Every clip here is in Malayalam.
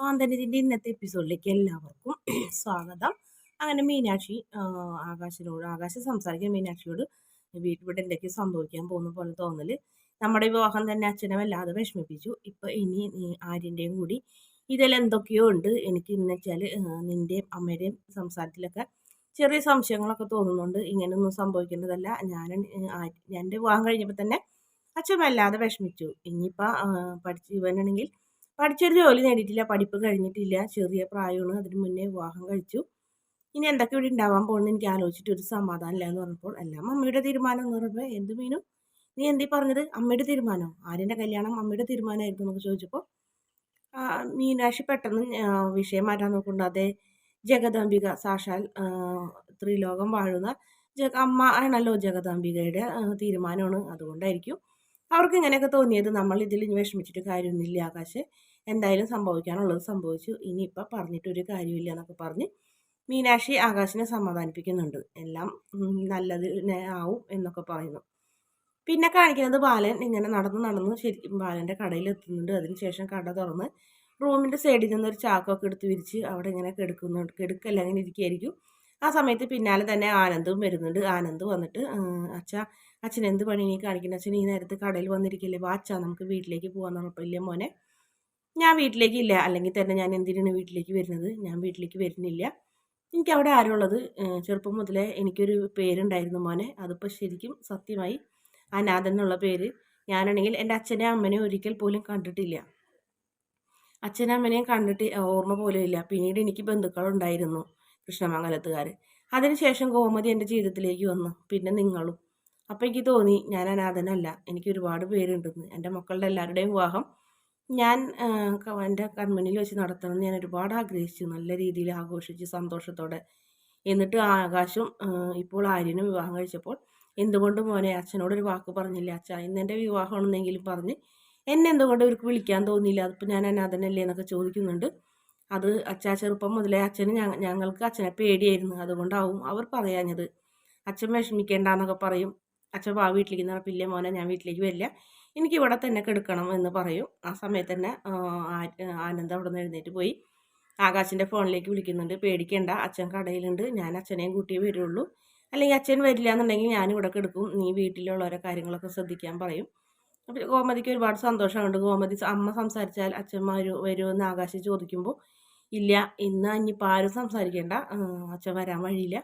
സ്വാതന്ത്ര്യത്തിൻ്റെ ഇന്നത്തെ എപ്പിസോഡിലേക്ക് എല്ലാവർക്കും സ്വാഗതം. അങ്ങനെ മീനാക്ഷി ആകാശം സംസാരിക്കാൻ മീനാക്ഷിയോട് ഇവിടെ എന്തൊക്കെയോ സംഭവിക്കാൻ പോകുന്ന പോലെ തോന്നല്. നമ്മുടെ വിവാഹം തന്നെ അച്ഛനെ വല്ലാതെ വിഷമിപ്പിച്ചു. ഇപ്പൊ ഇനി ആര്യൻ്റെയും കൂടി ഇതിൽ എന്തൊക്കെയോ ഉണ്ട്. എനിക്ക് എന്ന് വെച്ചാൽ നിൻ്റെയും അമ്മയുടെയും സംസാരത്തിലൊക്കെ ചെറിയ സംശയങ്ങളൊക്കെ തോന്നുന്നുണ്ട്. ഇങ്ങനെയൊന്നും സംഭവിക്കേണ്ടതല്ല. എൻ്റെ വിവാഹം കഴിഞ്ഞപ്പോൾ തന്നെ അച്ഛൻ വല്ലാതെ വിഷമിച്ചു. ഇനിയിപ്പോൾ ഇവനാണെങ്കിൽ പഠിച്ചൊരു ജോലി നേടിയിട്ടില്ല, പഠിപ്പ് കഴിഞ്ഞിട്ടില്ല, ചെറിയ പ്രായമാണ്, അതിന് മുന്നേ വിവാഹം കഴിച്ചു. ഇനി എന്തൊക്കെ ഇവിടെ ഉണ്ടാവാൻ പോകുന്നത് എനിക്ക് ആലോചിച്ചിട്ട് ഒരു സമാധാനം ഇല്ല എന്ന് പറഞ്ഞപ്പോൾ എല്ലാം അമ്മയുടെ തീരുമാനം എന്ന് പറഞ്ഞപ്പോൾ എന്ത് മീനും നീ എന്തീ പറഞ്ഞത്? അമ്മയുടെ തീരുമാനം? ആര്യൻ്റെ കല്യാണം അമ്മയുടെ തീരുമാനമായിരുന്നു എന്നൊക്കെ ചോദിച്ചപ്പോൾ മീനാക്ഷി പെട്ടെന്ന് വിഷയം മാറ്റാൻ നോക്കുന്നുണ്ട്. അതേ ജഗദാംബിക സാക്ഷാൽ ത്രിലോകം വാഴുന്ന അമ്മ ആണല്ലോ ജഗദാംബികയുടെ തീരുമാനമാണ്. അതുകൊണ്ടായിരിക്കും അവർക്ക് ഇങ്ങനെയൊക്കെ തോന്നിയത്. നമ്മൾ ഇതിൽ വിഷമിച്ചിട്ട് കാര്യമൊന്നുമില്ല ആകാശ്, എന്തായാലും സംഭവിക്കാനുള്ളത് സംഭവിച്ചു, ഇനിയിപ്പം പറഞ്ഞിട്ടൊരു കാര്യമില്ല എന്നൊക്കെ പറഞ്ഞ് മീനാക്ഷി ആകാശിനെ സമാധാനിപ്പിക്കുന്നുണ്ട്. എല്ലാം നല്ലത് ആവും എന്നൊക്കെ പറയുന്നു. പിന്നെ കാണിക്കുന്നത് ബാലൻ ഇങ്ങനെ നടന്ന് ശരിക്കും ബാലൻ്റെ കടയിൽ എത്തുന്നുണ്ട്. അതിനുശേഷം കട തുറന്ന് റൂമിൻ്റെ സൈഡിൽ നിന്നൊരു ചാക്കൊക്കെ എടുത്ത് വിരിച്ച് അവിടെ ഇങ്ങനെ കെടുക്കല്ല അങ്ങനെ ഇരിക്കുകയായിരിക്കും. ആ സമയത്ത് പിന്നാലെ തന്നെ ആനന്ദും വരുന്നുണ്ട്. ആനന്ദ് വന്നിട്ട് അച്ഛൻ എന്ത് പണി നീ കാണിക്കുന്നത്? അച്ഛൻ ഈ നേരത്ത് കടയിൽ വന്നിരിക്കില്ലേ? വാ അച്ഛാ നമുക്ക് വീട്ടിലേക്ക് പോകാൻ ഉറപ്പില്ല മോനെ. ഞാൻ വീട്ടിലേക്കില്ല, അല്ലെങ്കിൽ തന്നെ ഞാൻ എന്തിനാണ് വീട്ടിലേക്ക് വരുന്നത്? ഞാൻ വീട്ടിലേക്ക് വരുന്നില്ല. എനിക്ക് അവിടെ ആരുള്ളത്? ചെറുപ്പം മുതലേ എനിക്കൊരു പേരുണ്ടായിരുന്നു മോനെ, അതിപ്പോൾ ശരിക്കും സത്യമായി, അനാഥൻ എന്നുള്ള പേര്. ഞാനാണെങ്കിൽ എൻ്റെ അച്ഛനെ അമ്മനെ ഒരിക്കൽ പോലും കണ്ടിട്ടില്ല. അച്ഛനും അമ്മനെയും കണ്ടിട്ട് ഓർമ്മ പോലും ഇല്ല. പിന്നീട് എനിക്ക് ബന്ധുക്കളുണ്ടായിരുന്നു, കൃഷ്ണമംഗലത്തുകാർ. അതിനുശേഷം ഗോമതി എൻ്റെ ജീവിതത്തിലേക്ക് വന്നു, പിന്നെ നിങ്ങളും. അപ്പോൾ എനിക്ക് തോന്നി ഞാൻ അനാഥനല്ല, എനിക്ക് ഒരുപാട് പേരുണ്ടെന്ന്. എൻ്റെ മക്കളുടെ എല്ലാവരുടെയും വിവാഹം ഞാൻ എൻ്റെ കൺമുന്നിൽ വെച്ച് നടത്തണമെന്ന് ഞാൻ ഒരുപാട് ആഗ്രഹിച്ചു, നല്ല രീതിയിൽ ആഘോഷിച്ച് സന്തോഷത്തോടെ. എന്നിട്ട് ആകാശം ഇപ്പോൾ ആര്യനും വിവാഹം കഴിച്ചപ്പോൾ എന്തുകൊണ്ട് മോനെ അച്ഛനോടൊരു വാക്ക് പറഞ്ഞില്ല? അച്ഛാ ഇന്നെൻ്റെ വിവാഹമാണെന്നെങ്കിലും പറഞ്ഞ് എന്നെ എന്തുകൊണ്ട് ഇവർക്ക് വിളിക്കാൻ തോന്നിയില്ല? അതിപ്പോൾ ഞാൻ അനാഥനല്ലേ എന്നൊക്കെ ചോദിക്കുന്നുണ്ട്. അത് അച്ഛാ ചെറുപ്പം മുതലേ ഞങ്ങൾക്ക് അച്ഛനെ പേടിയായിരുന്നു, അതുകൊണ്ടാവും അവർ പറയാഞ്ഞത്. അച്ഛൻ വിഷമിക്കേണ്ടെന്നൊക്കെ പറയും. അച്ഛൻ വീട്ടിലേക്ക് നടപ്പില്ല മോനെ, ഞാൻ വീട്ടിലേക്ക് വരില്ല, എനിക്ക് ഇവിടെ തന്നെ കിടക്കണം എന്ന് പറയും. ആ സമയത്ത് തന്നെ ആനന്ദ് അവിടെ നിന്ന് എഴുന്നേറ്റ് പോയി ആകാശിൻ്റെ ഫോണിലേക്ക് വിളിക്കുന്നുണ്ട്. പേടിക്കേണ്ട, അച്ഛൻ കടയിലുണ്ട്, ഞാൻ അച്ഛനെയും കൂട്ടിയേ വരുള്ളൂ, അല്ലെങ്കിൽ അച്ഛൻ വരില്ല എന്നുണ്ടെങ്കിൽ ഞാനിവിടെ കിടക്കും, നീ വീട്ടിലുള്ളവരെ കാര്യങ്ങളൊക്കെ ശ്രദ്ധിക്കാൻ പറയും. അപ്പോൾ ഗോമതിക്ക് ഒരുപാട് സന്തോഷമുണ്ട്. ഗോമതി അമ്മ സംസാരിച്ചാൽ അച്ഛന്മാർ വരുമെന്ന് ആകാശം ചോദിക്കുമ്പോൾ ഇല്ല, ഇന്ന് ഇനിയിപ്പോൾ ആരും സംസാരിക്കേണ്ട, അച്ഛൻ വരാൻ വഴിയില്ല,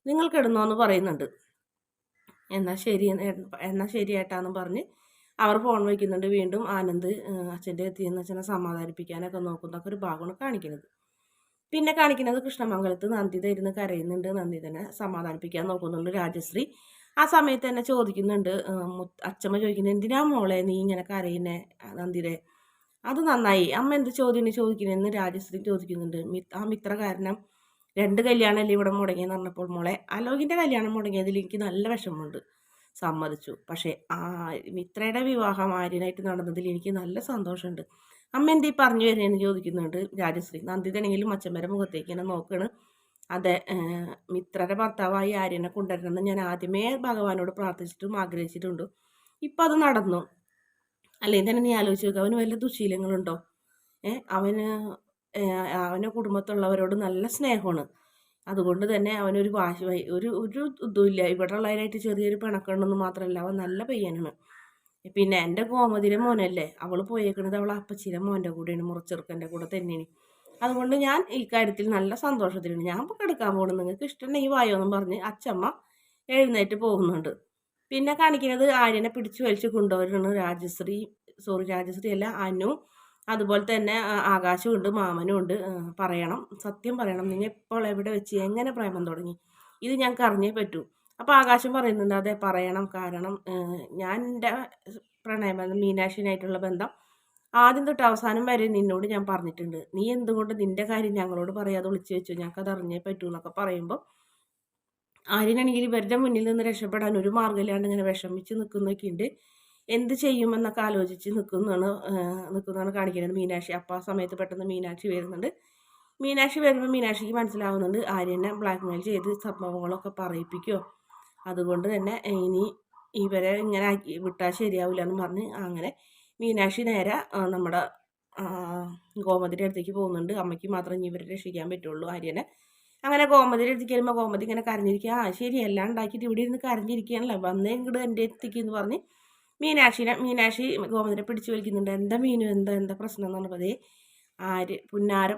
നിങ്ങൾ കിടന്നോ എന്ന് പറയുന്നുണ്ട്. എന്നാൽ ശരി ഏട്ടാന്ന് പറഞ്ഞ് അവർ ഫോൺ വയ്ക്കുന്നുണ്ട്. വീണ്ടും ആനന്ദ് അച്ഛൻ്റെ എത്തിയെന്ന് അച്ഛനെ സമാധാനിപ്പിക്കാനൊക്കെ നോക്കുന്നതൊക്കെ ഒരു ഭാഗമാണ് കാണിക്കുന്നത്. പിന്നെ കാണിക്കുന്നത് കൃഷ്ണമംഗലത്ത് നന്ദിത ഇരുന്ന് കരയുന്നുണ്ട്. നന്ദിതനെ സമാധാനിപ്പിക്കാൻ നോക്കുന്നുണ്ട് രാജശ്രീ. ആ സമയത്ത് തന്നെ ചോദിക്കുന്നുണ്ട്, അച്ഛമ്മ ചോദിക്കുന്നത് എന്തിനാ മോളെ നീ ഇങ്ങനെ കരയുന്നേ നന്ദിതേ? അത് നന്നായി, അമ്മ എന്ത് ചോദ്യം ചോദിക്കുന്നതെന്ന് രാജശ്രീ ചോദിക്കുന്നുണ്ട്. ആ മിത്ര കാരണം 2 കല്യാണമല്ലേ ഇവിടെ മുടങ്ങിയെന്ന് പറഞ്ഞപ്പോൾ മോളെ അലോകിൻ്റെ കല്യാണം മുടങ്ങിയതിൽ എനിക്ക് നല്ല വിഷമമുണ്ട്, സമ്മതിച്ചു. പക്ഷേ മിത്രയുടെ വിവാഹം ആര്യനായിട്ട് നടന്നതിൽ എനിക്ക് നല്ല സന്തോഷമുണ്ട്. അമ്മ എന്തീ പറഞ്ഞു വരുന്നതെന്ന് ചോദിക്കുന്നുണ്ട് രാജശ്രീ. നന്ദിതനെങ്കിലും അച്ഛമ്മയുടെ മുഖത്തേക്ക് ഇങ്ങനെ നോക്കുകയാണ്. അതെ, മിത്രയുടെ ഭർത്താവായി ആര്യനെ കൊണ്ടുവരണമെന്ന് ഞാൻ ആദ്യമേ ഭഗവാനോട് പ്രാർത്ഥിച്ചിട്ടും ആഗ്രഹിച്ചിട്ടുണ്ട്. ഇപ്പം അത് നടന്നു. അല്ലെങ്കിൽ തന്നെ നീ ആലോചിച്ച് നോക്കുക, അവന് വല്ല ദുശീലങ്ങളുണ്ടോ? അവൻ്റെ കുടുംബത്തുള്ളവരോട് നല്ല സ്നേഹമാണ്. അതുകൊണ്ട് തന്നെ അവനൊരു ഒരു ഇതുമില്ല. ഇവിടെ ഉള്ളതിനായിട്ട് ചെറിയൊരു പിണക്കമുണ്ടെന്ന് മാത്രമല്ല, അവൻ നല്ല പയ്യനാണ്. പിന്നെ എൻ്റെ ഗോമതിയുടെ മോനല്ലേ, അവൾ പോയേക്കണത് അവൾ അപ്പച്ചിയുടെ മോൻ്റെ കൂടെയാണ്, മുറച്ചെറുക്കൻ്റെ കൂടെ തന്നെയാണ്. അതുകൊണ്ട് ഞാൻ ഈ കാര്യത്തിൽ നല്ല സന്തോഷത്തിലാണ്. ഞാൻ ഇപ്പോൾ കിടക്കാൻ പോകണം, നിങ്ങൾക്ക് ഇഷ്ടമുണ്ടെങ്കിൽ വായോ എന്നും പറഞ്ഞ് അച്ചമ്മ എഴുന്നേറ്റ് പോകുന്നുണ്ട്. പിന്നെ കാണിക്കുന്നത് ആര്യനെ പിടിച്ചു വലിച്ച് കൊണ്ടുവരുന്നു രാജശ്രീ അല്ല, അനു, അതുപോലെ തന്നെ ആകാശവും ഉണ്ട്, മാമനും ഉണ്ട്. സത്യം പറയണം, നിങ്ങൾ ഇപ്പോൾ എവിടെ വെച്ച് എങ്ങനെ പ്രേമം തുടങ്ങി? ഇത് ഞങ്ങൾക്ക് അറിഞ്ഞേ പറ്റൂ. അപ്പോൾ ആകാശം പറയുന്നുണ്ട്, അതെ പറയണം, കാരണം ഞാൻ എൻ്റെ പ്രണയബന്ധം മീനാക്ഷിനായിട്ടുള്ള ബന്ധം ആദ്യം തൊട്ട് അവസാനം വരെ നിന്നോട് ഞാൻ പറഞ്ഞിട്ടുണ്ട്. നീ എന്തുകൊണ്ട് നിൻ്റെ കാര്യം ഞങ്ങളോട് പറയാതെ ഒളിച്ചു വെച്ചു? ഞങ്ങൾക്കത് അറിഞ്ഞേ പറ്റൂ എന്നൊക്കെ പറയുമ്പോൾ ആര്യനാണെങ്കിൽ ഇവരുടെ മുന്നിൽ നിന്ന് രക്ഷപ്പെടാൻ ഒരു മാർഗ്ഗമില്ലാണ്ട് ഇങ്ങനെ വിഷമിച്ച് നിൽക്കുന്നൊക്കെയുണ്ട്. എന്ത് ചെയ്യുമെന്നൊക്കെ ആലോചിച്ച് നിൽക്കുന്നതാണ് കാണിക്കുന്നത് മീനാക്ഷി. അപ്പോൾ ആ സമയത്ത് പെട്ടെന്ന് മീനാക്ഷി വരുന്നുണ്ട്. മീനാക്ഷി വരുമ്പോൾ മീനാക്ഷിക്ക് മനസ്സിലാവുന്നുണ്ട് ആര്യനെ ബ്ലാക്ക്മെയിൽ ചെയ്ത് സംഭവങ്ങളൊക്കെ പറയിപ്പിക്കുമോ, അതുകൊണ്ട് തന്നെ ഇനി ഇവരെ ഇങ്ങനെ വിട്ടാൽ ശരിയാവില്ല എന്ന് പറഞ്ഞ് അങ്ങനെ മീനാക്ഷി നേരെ നമ്മുടെ ഗോമതിയുടെ അടുത്തേക്ക് പോകുന്നുണ്ട്. അമ്മയ്ക്ക് മാത്രം ഇനി ഇവരെ രക്ഷിക്കാൻ പറ്റുള്ളൂ ആര്യനെ. അങ്ങനെ ഗോമതിയുടെ അടുത്തേക്ക് വരുമ്പോൾ ഗോമതി ഇങ്ങനെ കരഞ്ഞിരിക്കുക. ശരി, എല്ലാം ഉണ്ടാക്കിയിട്ട് ഇവിടെ ഇരുന്ന് കരഞ്ഞിരിക്കുകയാണല്ലോ, വന്നേ ഇങ്ങോട്ട് എൻ്റെ അടുത്തേക്ക് എന്ന് പറഞ്ഞ് മീനാക്ഷി ഗോമതിനെ പിടിച്ചു വലിക്കുന്നുണ്ട്. എന്താ മീനു, എന്താ പ്രശ്നം എന്ന് പറഞ്ഞപ്പോൾ പുന്നാര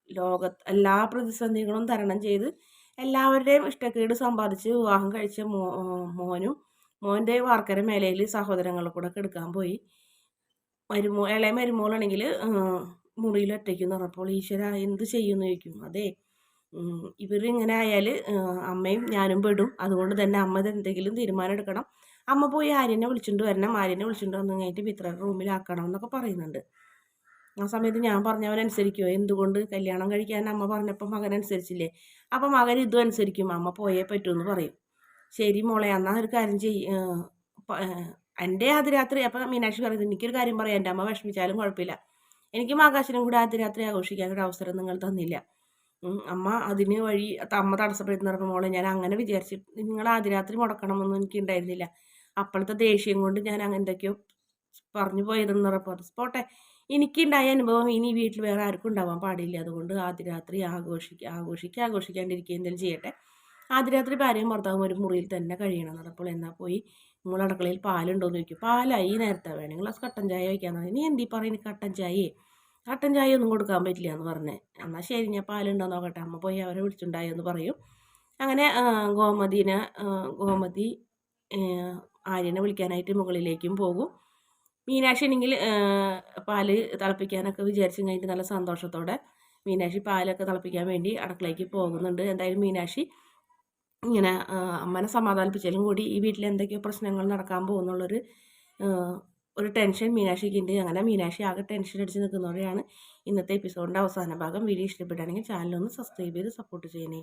ലോകത്ത് എല്ലാ പ്രതിസന്ധികളും തരണം ചെയ്ത് എല്ലാവരുടെയും ഇഷ്ടക്കേട് സമ്പാദിച്ച് വിവാഹം കഴിച്ച മോൻ്റെ വാർക്കര മേലയിൽ സഹോദരങ്ങളെ കൂടെ കെടുക്കാൻ പോയി. ഇളയ മരുമോളാണെങ്കിൽ മുറിയിൽ ഒറ്റയ്ക്കെന്ന് പറഞ്ഞപ്പോൾ ഈശ്വര എന്ത് ചെയ്യുമെന്ന് ചോദിക്കും. അതെ, ഇവരിങ്ങനെ ആയാൽ അമ്മയും ഞാനും പെടും. അതുകൊണ്ട് തന്നെ അമ്മ എന്തെങ്കിലും തീരുമാനം എടുക്കണം. അമ്മ പോയി ആര്യനെ വിളിച്ചുകൊണ്ട് വരണം, ആര്യനെ വിളിച്ചുകൊണ്ട് വന്നു കഴിഞ്ഞിട്ട് മിത്രയുടെ റൂമിലാക്കണം എന്നൊക്കെ പറയുന്നുണ്ട്. ആ സമയത്ത് ഞാൻ പറഞ്ഞവനനുസരിക്കുമോ? എന്തുകൊണ്ട്? കല്യാണം കഴിക്കാൻ അമ്മ പറഞ്ഞപ്പോൾ മകൻ അനുസരിച്ചില്ലേ? അപ്പം മകൻ ഇതും അനുസരിക്കും. അമ്മ പോയേ പറ്റുമെന്ന് പറയും. ശരി മോളെ, എന്നാൽ ഒരു കാര്യം എൻ്റെ ആദ്യരാത്രി. അപ്പം മീനാക്ഷി പറയുന്നത്, എനിക്കൊരു കാര്യം പറയാം, എൻ്റെ അമ്മ വിഷമിച്ചാലും കുഴപ്പമില്ല, എനിക്കും ആകാശനും കൂടി ആദ്യരാത്രി ആഘോഷിക്കാനൊരു അവസരം നിങ്ങൾ തന്നില്ല. അമ്മ അതിന് വഴി അമ്മ തടസ്സപ്പെടുന്ന മോളെ, ഞാൻ അങ്ങനെ വിചാരിച്ചിട്ട് നിങ്ങൾ ആദ്യരാത്രി മുടക്കണമെന്നൊന്നും എനിക്ക് ഉണ്ടായിരുന്നില്ല. അപ്പോഴത്തെ ദേഷ്യം കൊണ്ട് ഞാൻ എന്തൊക്കെയോ പറഞ്ഞു പോയതെന്ന് പറഞ്ഞപ്പോൾ പോട്ടെ, എനിക്കുണ്ടായ അനുഭവം ഇനി വീട്ടിൽ വേറെ ആർക്കും ഉണ്ടാവാൻ പാടില്ല. അതുകൊണ്ട് ആദ്യരാത്രി ആഘോഷിക്കാണ്ടിരിക്കുക, എന്തെങ്കിലും ചെയ്യട്ടെ. ആദ്യരാത്രി ഭാര്യയും ഭർത്താവും ഒരു മുറിയിൽ തന്നെ കഴിയണം. അപ്പോൾ എന്നാൽ പോയി നിങ്ങൾ അടുക്കളയിൽ പാലുണ്ടോയെന്ന് ചോദിക്കും. പാലായി നേരത്തെ വേണം, ഗ്ലാസ് കട്ടൻ ചായ വയ്ക്കാന്ന് പറഞ്ഞു. നീ എന്തി പറയുന്നത്? കട്ടൻ ചായ ഒന്നും കൊടുക്കാൻ പറ്റില്ല എന്ന് പറഞ്ഞേ. എന്നാൽ ശരി, ഞാൻ പാലുണ്ടോ നോക്കട്ടെ. അമ്മ പോയി അവരെ വിളിച്ചുണ്ടായെന്ന് പറയും. അങ്ങനെ ഗോമതി ആര്യനെ വിളിക്കാനായിട്ട് മുകളിലേക്കും പോകും. മീനാക്ഷി ആണെങ്കിൽ പാല് തിളപ്പിക്കാനൊക്കെ വിചാരിച്ചു കഴിഞ്ഞിട്ട് നല്ല സന്തോഷത്തോടെ മീനാക്ഷി പാലൊക്കെ തിളപ്പിക്കാൻ വേണ്ടി അടുക്കളയ്ക്ക് പോകുന്നുണ്ട്. എന്തായാലും മീനാക്ഷി ഇങ്ങനെ അമ്മനെ സമാധാനിപ്പിച്ചാലും കൂടി ഈ വീട്ടിൽ എന്തൊക്കെയോ പ്രശ്നങ്ങൾ നടക്കാൻ പോകുന്നുള്ളൊരു ഒരു ടെൻഷൻ മീനാക്ഷിക്കുണ്ട്. അങ്ങനെ മീനാക്ഷി ആകെ ടെൻഷൻ അടിച്ച് നിൽക്കുന്നതോടെയാണ് ഇന്നത്തെ എപ്പിസോഡിൻ്റെ അവസാന ഭാഗം. വീഡിയോ ഇഷ്ടപ്പെട്ടാണെങ്കിൽ ചാനലൊന്ന് സബ്സ്ക്രൈബ് ചെയ്ത് സപ്പോർട്ട് ചെയ്യണേ.